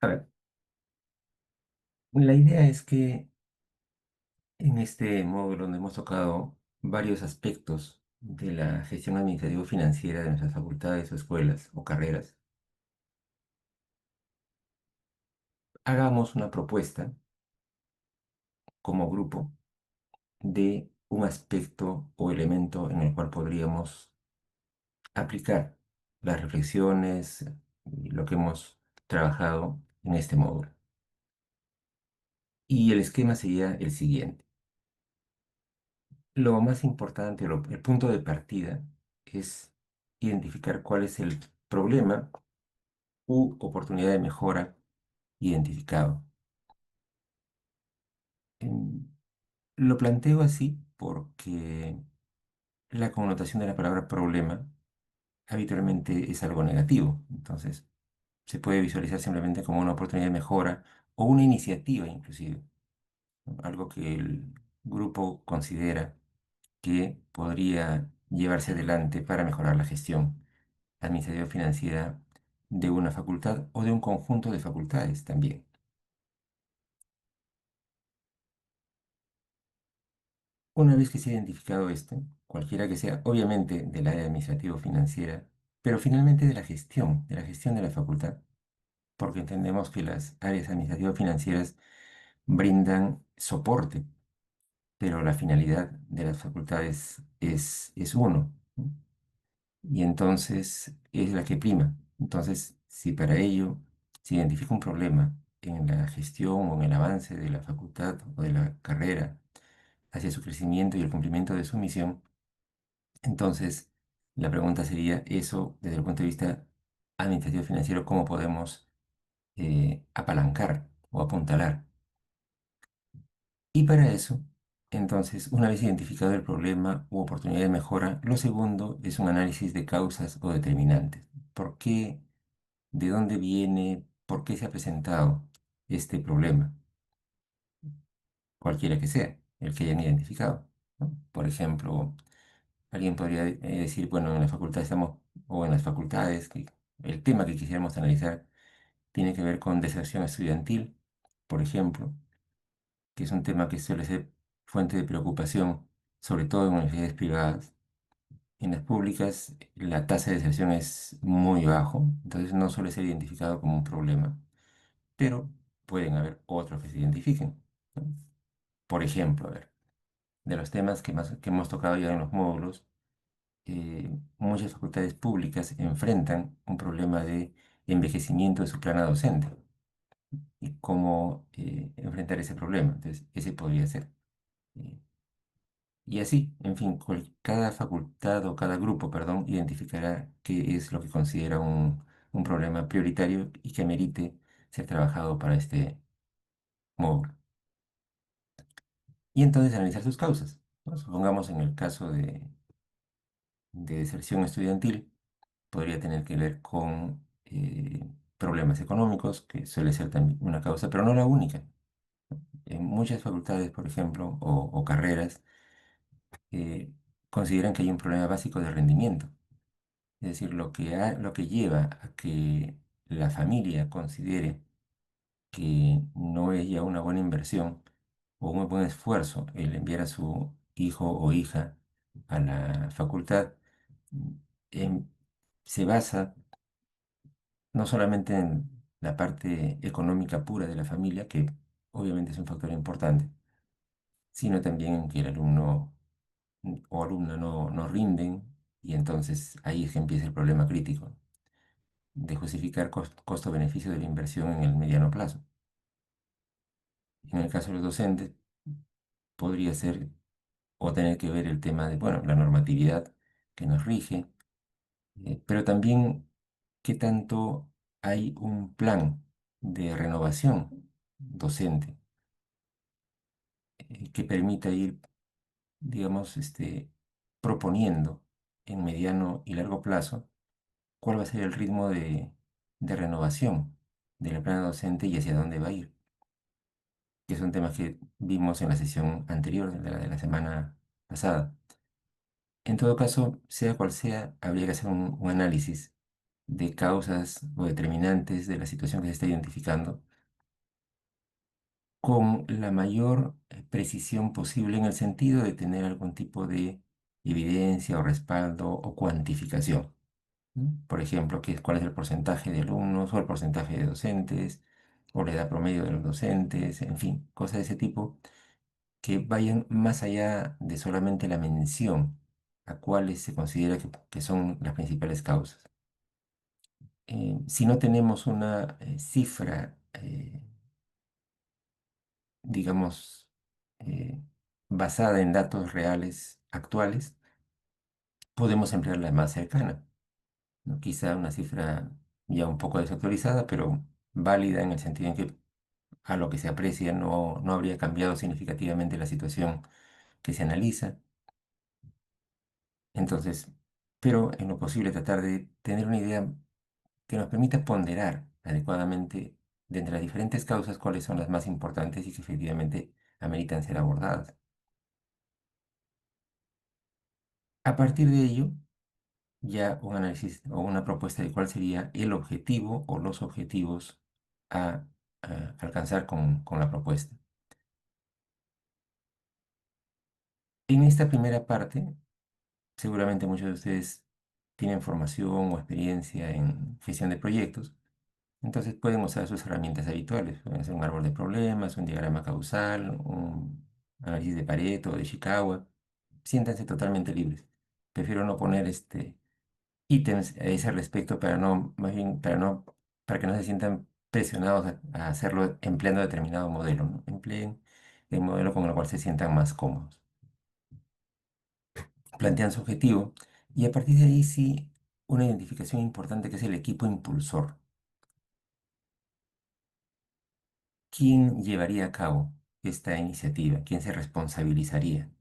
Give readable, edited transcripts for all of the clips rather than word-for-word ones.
A ver, la idea es que en este módulo donde hemos tocado varios aspectos de la gestión administrativo-financiera de nuestras facultades o escuelas o carreras, hagamos una propuesta como grupo de un aspecto o elemento en el cual podríamos aplicar las reflexiones y lo que hemos trabajado en este módulo. Y el esquema sería el siguiente. Lo más importante, el punto de partida es identificar cuál es el problema u oportunidad de mejora identificado. Em, lo planteo así porque la connotación de la palabra problema habitualmente es algo negativo. Entonces, se puede visualizar simplemente como una oportunidad de mejora o una iniciativa inclusive, ¿no? Algo que el grupo considera que podría llevarse adelante para mejorar la gestión administrativa financiera de una facultad o de un conjunto de facultades también. Una vez que se ha identificado esto, cualquiera que sea, obviamente del área administrativo-financiera, pero finalmente de la gestión de la facultad, porque entendemos que las áreas administrativo-financieras brindan soporte, pero la finalidad de las facultades es uno, ¿no? Y entonces es la que prima. Entonces, si para ello se identifica un problema en la gestión o en el avance de la facultad o de la carrera hacia su crecimiento y el cumplimiento de su misión, entonces la pregunta sería eso desde el punto de vista administrativo financiero, ¿cómo podemos apalancar o apuntalar? Y para eso, entonces, una vez identificado el problema u oportunidad de mejora, lo segundo es un análisis de causas o determinantes. ¿Por qué? ¿De dónde viene? ¿Por qué se ha presentado este problema? Cualquiera que sea, el que hayan identificado, ¿no? Por ejemplo, alguien podría decir, bueno, en la facultad estamos, o en las facultades, que el tema que quisiéramos analizar tiene que ver con deserción estudiantil, por ejemplo, que es un tema que suele ser fuente de preocupación, sobre todo en universidades privadas. En las públicas la tasa de deserción es muy bajo, entonces no suele ser identificado como un problema, pero pueden haber otros que se identifiquen, ¿no? Por ejemplo, a ver, de los temas que hemos tocado ya en los módulos, muchas facultades públicas enfrentan un problema de envejecimiento de su plana docente y cómo enfrentar ese problema. Entonces, ese podría ser. Eh, y así, en fin, cada facultad o cada grupo, perdón, identificará qué es lo que considera un problema prioritario y que merite ser trabajado para este módulo. Y entonces analizar sus causas, ¿no? Supongamos en el caso de deserción estudiantil, podría tener que ver con problemas económicos, que suele ser también una causa, pero no la única. En muchas facultades, por ejemplo, o carreras, eh, consideran que hay un problema básico de rendimiento. Es decir, lo que lleva a que la familia considere que no es ya una buena inversión o un buen esfuerzo el enviar a su hijo o hija a la facultad, mm, em, se basa no solamente en la parte económica pura de la familia, que obviamente es un factor importante, sino también en que el alumno o alumna no rinden y entonces ahí es que empieza el problema crítico de justificar costo-beneficio de la inversión en el mediano plazo. En el caso de los docentes, podría ser o tener que ver el tema de, bueno, la normatividad que nos rige, pero también qué tanto hay un plan de renovación docente que permita ir, digamos, proponiendo en mediano y largo plazo cuál va a ser el ritmo de renovación de la plana docente y hacia dónde va a ir, que son temas que vimos en la sesión anterior, de la semana pasada. En todo caso, sea cual sea, habría que hacer un análisis de causas o determinantes de la situación que se está identificando con la mayor precisión posible en el sentido de tener algún tipo de evidencia o respaldo o cuantificación. ¿No? Por ejemplo, cuál es el porcentaje de alumnos o el porcentaje de docentes o la edad promedio de los docentes, en fin, cosas de ese tipo que vayan más allá de solamente la mención a cuáles se considera que son las principales causas. Si no tenemos una cifra, digamos, eh, basada en datos reales actuales, podemos emplear la más cercana, ¿no? Quizá una cifra ya un poco desactualizada, pero válida en el sentido en que a lo que se aprecia no habría cambiado significativamente la situación que se analiza. Entonces, pero en lo posible tratar de tener una idea que nos permita ponderar adecuadamente de entre las diferentes causas cuáles son las más importantes y que efectivamente ameritan ser abordadas. A partir de ello, ya un análisis o una propuesta de cuál sería el objetivo o los objetivos a alcanzar con la propuesta. En esta primera parte, seguramente muchos de ustedes tienen formación o experiencia en gestión de proyectos. Entonces pueden usar sus herramientas habituales. Pueden hacer un árbol de problemas, un diagrama causal, un análisis de Pareto o de Ishikawa. Siéntanse totalmente libres. Prefiero no poner ítems a ese respecto para no, más bien, para que no se sientan presionados a hacerlo empleando determinado modelo, ¿no? Empleen el modelo con el cual se sientan más cómodos. Plantean su objetivo y a partir de ahí sí una identificación importante que es el equipo impulsor. ¿Quién llevaría a cabo esta iniciativa? ¿Quién se responsabilizaría?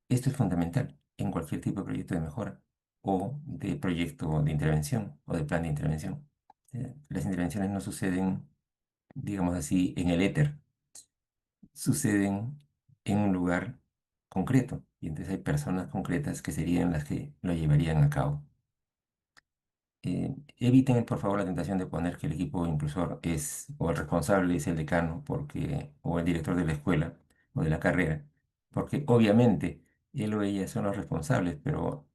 Esto es fundamental en cualquier tipo de proyecto de mejora o de proyecto de intervención o de plan de intervención. Las intervenciones no suceden, digamos así, en el éter, suceden en un lugar concreto y entonces hay personas concretas que serían las que lo llevarían a cabo. Eviten, por favor, la tentación de poner que el equipo impulsor es, o el responsable es el decano, o el director de la escuela o de la carrera, porque obviamente él o ella son los responsables, pero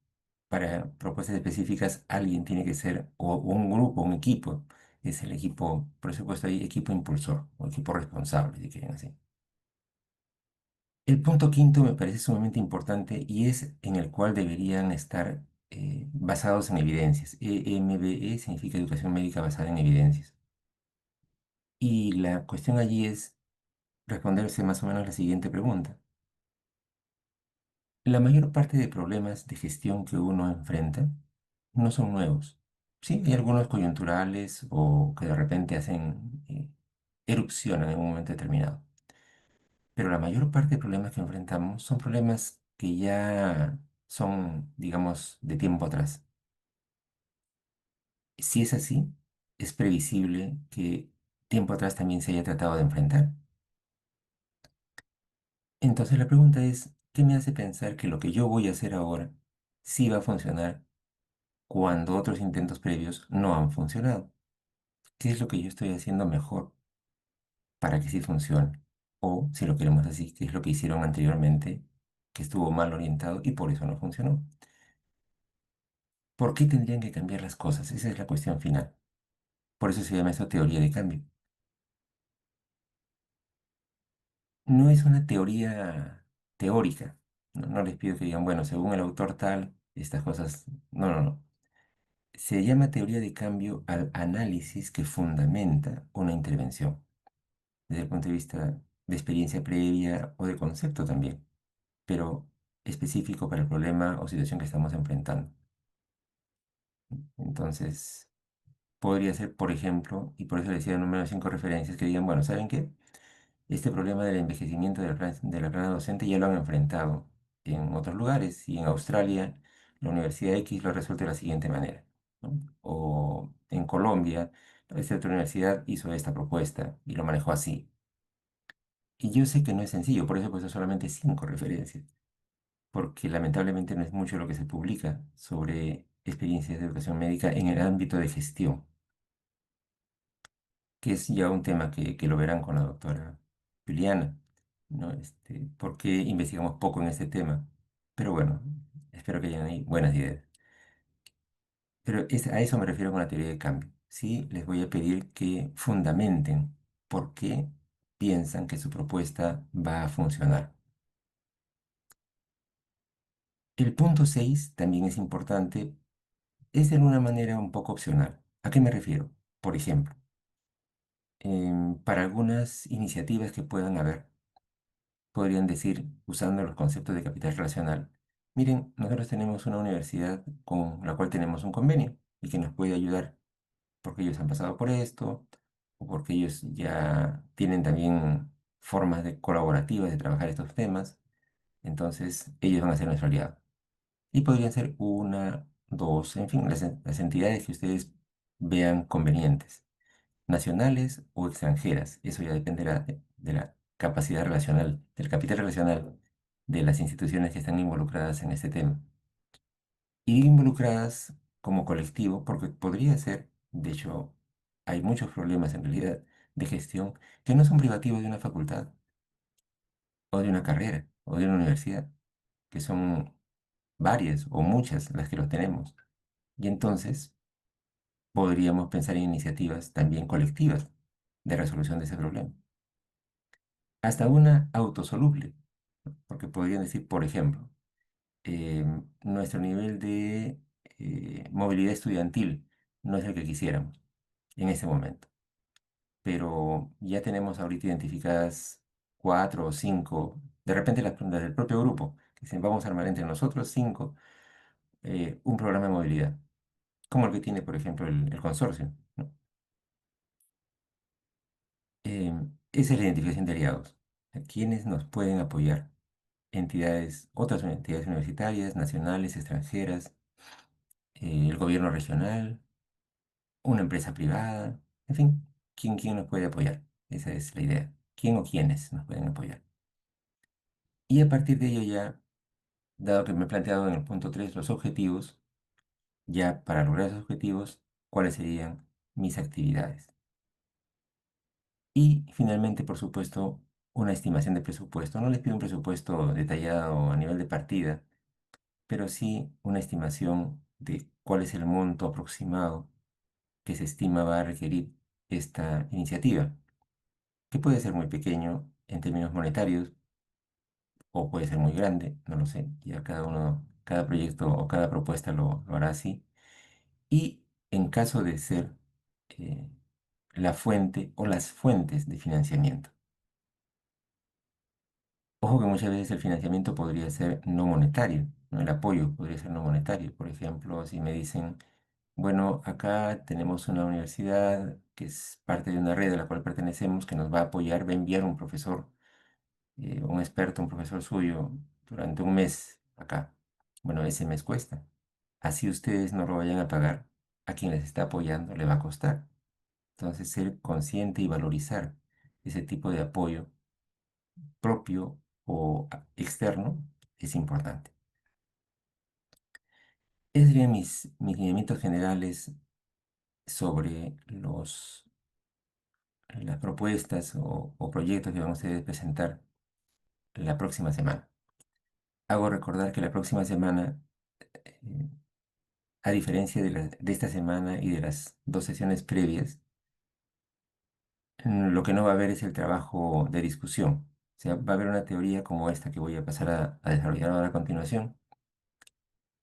para propuestas específicas alguien tiene que ser, o un grupo, un equipo, es el equipo, por supuesto, hay equipo impulsor o equipo responsable, si quieren así. El punto quinto me parece sumamente importante y es en el cual deberían estar basados en evidencias. EMBE significa Educación Médica Basada en Evidencias. Y la cuestión allí es responderse más o menos la siguiente pregunta. La mayor parte de problemas de gestión que uno enfrenta no son nuevos. Sí, hay algunos coyunturales o que de repente hacen erupcionan en un momento determinado. Pero la mayor parte de problemas que enfrentamos son problemas que ya son, digamos, de tiempo atrás. Si es así, es previsible que tiempo atrás también se haya tratado de enfrentar. Entonces la pregunta es, ¿qué me hace pensar que lo que yo voy a hacer ahora sí va a funcionar cuando otros intentos previos no han funcionado? ¿Qué es lo que yo estoy haciendo mejor para que sí funcione? O, si lo queremos así, ¿qué es lo que hicieron anteriormente que estuvo mal orientado y por eso no funcionó? ¿Por qué tendrían que cambiar las cosas? Esa es la cuestión final. Por eso se llama eso teoría de cambio. No es una teoría teórica. No, no les pido que digan, bueno, según el autor tal, estas cosas. No, no, no. Se llama teoría de cambio al análisis que fundamenta una intervención, desde el punto de vista de experiencia previa o de concepto también, pero específico para el problema o situación que estamos enfrentando. Entonces, podría ser, por ejemplo, y por eso le decía el número 5 referencias, que digan, bueno, ¿saben qué? Este problema del envejecimiento de la plana docente ya lo han enfrentado en otros lugares y en Australia la Universidad X lo ha resuelto de la siguiente manera, ¿no? O en Colombia, esta otra universidad hizo esta propuesta y lo manejó así. Y yo sé que no es sencillo, por eso he puesto solamente 5 referencias, porque lamentablemente no es mucho lo que se publica sobre experiencias de educación médica en el ámbito de gestión, que es ya un tema que lo verán con la doctora Juliana, ¿no? ¿Por qué investigamos poco en este tema? Pero bueno, espero que hayan ahí buenas ideas. Pero a eso me refiero con la teoría de cambio. Sí, les voy a pedir que fundamenten por qué piensan que su propuesta va a funcionar. El punto 6 también es importante, es de alguna manera un poco opcional. ¿A qué me refiero? Por ejemplo, para algunas iniciativas que puedan haber, podrían decir, usando los conceptos de capital relacional, miren, nosotros tenemos una universidad con la cual tenemos un convenio y que nos puede ayudar porque ellos han pasado por esto o porque ellos ya tienen también formas colaborativas de trabajar estos temas, entonces ellos van a ser nuestro aliado. Y podrían ser una, dos, en fin, las entidades que ustedes vean convenientes, nacionales o extranjeras. Eso ya dependerá de la capacidad relacional, del capital relacional de las instituciones que están involucradas en este tema. Y involucradas como colectivo, porque podría ser, de hecho, hay muchos problemas en realidad de gestión que no son privativos de una facultad o de una carrera o de una universidad, que son varias o muchas las que los tenemos. Y entonces podríamos pensar en iniciativas también colectivas de resolución de ese problema. Hasta una autosoluble, porque podrían decir, por ejemplo, nuestro nivel de movilidad estudiantil no es el que quisiéramos en este momento, pero ya tenemos ahorita identificadas cuatro o cinco, de repente las del propio grupo, que dicen, vamos a armar entre nosotros cinco un programa de movilidad, como el que tiene, por ejemplo, el consorcio, ¿no? Esa es la identificación de aliados. ¿A quiénes nos pueden apoyar? Entidades, otras entidades universitarias, nacionales, extranjeras, el gobierno regional, una empresa privada, en fin, ¿quién nos puede apoyar? Esa es la idea. ¿Quién o quiénes nos pueden apoyar? Y a partir de ello ya, dado que me he planteado en el punto 3 los objetivos, ya para lograr esos objetivos, ¿cuáles serían mis actividades? Y finalmente, por supuesto, una estimación de presupuesto. No les pido un presupuesto detallado a nivel de partida, pero sí una estimación de cuál es el monto aproximado que se estima va a requerir esta iniciativa, que puede ser muy pequeño en términos monetarios o puede ser muy grande, no lo sé, ya cada uno, cada proyecto o cada propuesta lo hará así. Y en caso de ser eh, la fuente o las fuentes de financiamiento. Ojo que muchas veces el financiamiento podría ser no monetario, ¿no? El apoyo podría ser no monetario. Por ejemplo, si me dicen, bueno, acá tenemos una universidad que es parte de una red a la cual pertenecemos, que nos va a apoyar, va a enviar un profesor, un experto, un profesor suyo, durante un mes acá. Bueno, ese mes cuesta. Así ustedes no lo vayan a pagar, a quien les está apoyando le va a costar. Entonces, ser consciente y valorizar ese tipo de apoyo propio o externo es importante. Esos serían mis lineamientos generales sobre las propuestas o proyectos que van a ustedes presentar la próxima semana. Hago recordar que la próxima semana, eh, a diferencia de esta semana y de las dos sesiones previas, lo que no va a haber es el trabajo de discusión. O sea, va a haber una teoría como esta que voy a pasar a desarrollar ahora a continuación.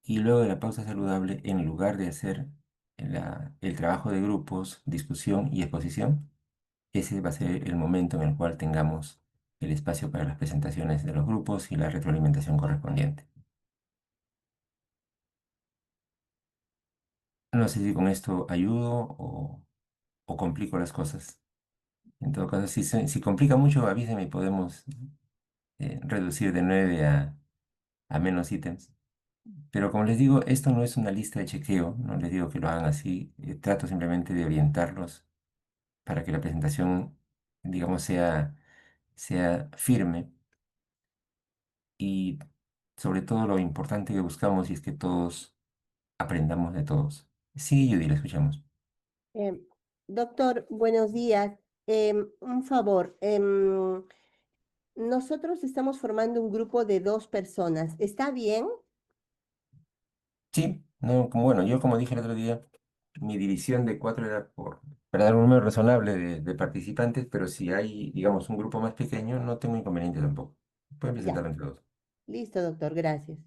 Y luego de la pausa saludable, en lugar de hacer el trabajo de grupos, discusión y exposición, ese va a ser el momento en el cual tengamos el espacio para las presentaciones de los grupos y la retroalimentación correspondiente. No sé si con esto ayudo o complico las cosas. En todo caso, si complica mucho, avísenme y podemos reducir de 9 a menos ítems. Pero como les digo, esto no es una lista de chequeo, no les digo que lo hagan así, trato simplemente de orientarlos para que la presentación, digamos, sea firme y sobre todo lo importante que buscamos y es que todos aprendamos de todos. Sí, Judy, la escuchamos. Em, Doctor, buenos días. Un favor, nosotros estamos formando un grupo de 2 personas. ¿Está bien? Sí, no, como bueno, yo como dije el otro día, mi división de cuatro era para dar un número razonable de participantes, pero si hay, digamos, un grupo más pequeño, no tengo inconveniente tampoco. Pueden Ya. presentar entre dos. Listo, doctor. Gracias.